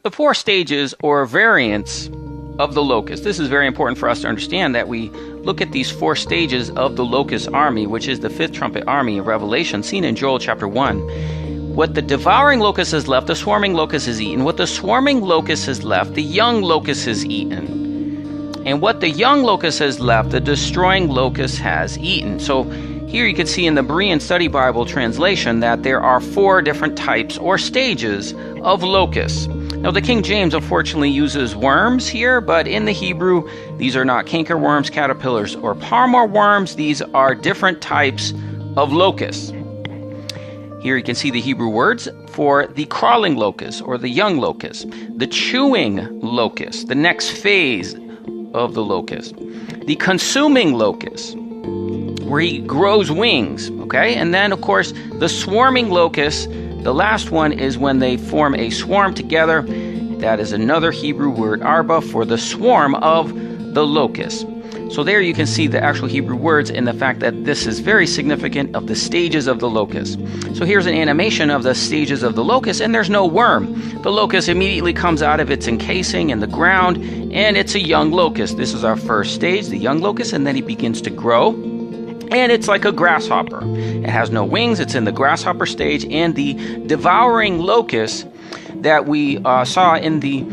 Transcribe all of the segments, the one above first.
the 4 stages or variants of the locust. This is very important for us to understand, that we look at these 4 stages of the locust army, which is the 5th trumpet army of Revelation, seen in Joel chapter 1. What the devouring locust has left, the swarming locust is eaten. What the swarming locust has left, the young locust is eaten. And what the young locust has left, the destroying locust has eaten. So here you can see in the Berean Study Bible translation that there are 4 different types or stages of locusts. Now the King James unfortunately uses worms here, but in the Hebrew, these are not cankerworms, caterpillars, or palmer worms. These are different types of locusts. Here you can see the Hebrew words for the crawling locust or the young locust, the chewing locust, the next phase of the locust, the consuming locust, where he grows wings, okay? And then, of course, the swarming locust, the last one is when they form a swarm together. That is another Hebrew word, arba, for the swarm of the locust. So there you can see the actual Hebrew words and the fact that this is very significant of the stages of the locust. So here's an animation of the stages of the locust, and there's no worm. The locust immediately comes out of its encasing in the ground, and it's a young locust. This is our first stage, the young locust, and then he begins to grow. And it's like a grasshopper. It has no wings. It's in the grasshopper stage. And the devouring locust that we saw in the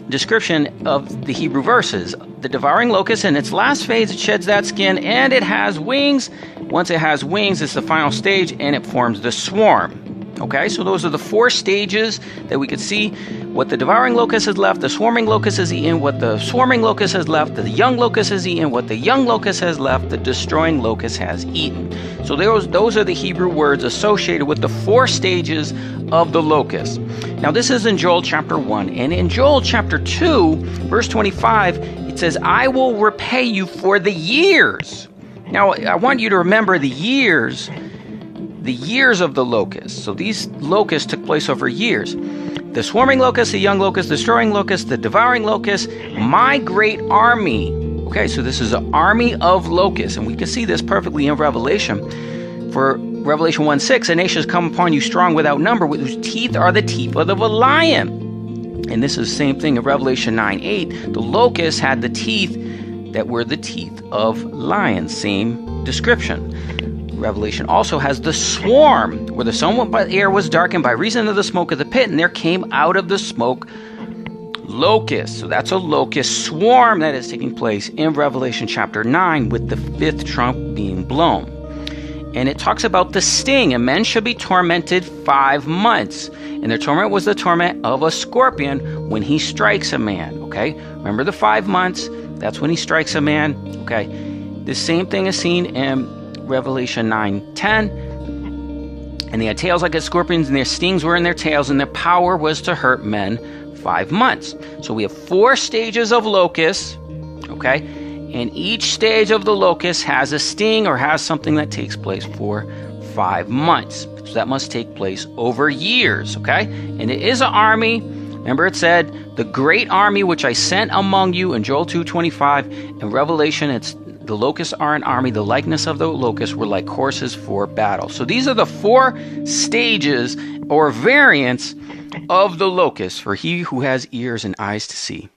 description of the Hebrew verses. The devouring locust, in its last phase, it sheds that skin and it has wings. Once it has wings, it's the final stage and it forms the swarm. Okay, so those are the 4 stages that we could see. What the devouring locust has left, the swarming locust has eaten. What the swarming locust has left, the young locust has eaten. What the young locust has left, the destroying locust has eaten. So those are the Hebrew words associated with the 4 stages of the locust. Now this is in Joel chapter 1. And in Joel chapter 2, verse 25, it says, I will repay you for the years. Now I want you to remember the years of the locust. So these locusts took place over years. The swarming locust, the young locust, the destroying locust, the devouring locust, my great army. Okay, so this is an army of locusts, and we can see this perfectly in Revelation. For Revelation 1:6, a nation has come upon you strong without number, whose teeth are the teeth of a lion. And this is the same thing in Revelation 9:8. The locusts had the teeth that were the teeth of lions. Same description. Revelation also has the swarm, where the sun by the air was darkened by reason of the smoke of the pit, and there came out of the smoke locusts. So that's a locust swarm that is taking place in Revelation chapter 9 with the 5th trump being blown. And it talks about the sting, and men shall be tormented 5 months. And their torment was the torment of a scorpion when he strikes a man. Okay, remember the 5 months, that's when he strikes a man. Okay, the same thing is seen in Revelation 9:10, and they had tails like scorpions, and their stings were in their tails, and their power was to hurt men 5 months. So we have 4 stages of locusts, okay, and each stage of the locust has a sting or has something that takes place for 5 months. So that must take place over years, okay, and it is an army. Remember it said, the great army which I sent among you in Joel 2:25. In Revelation, it's the locusts are an army. The likeness of the locusts were like horses for battle. So these are the 4 stages or variants of the locust for he who has ears and eyes to see.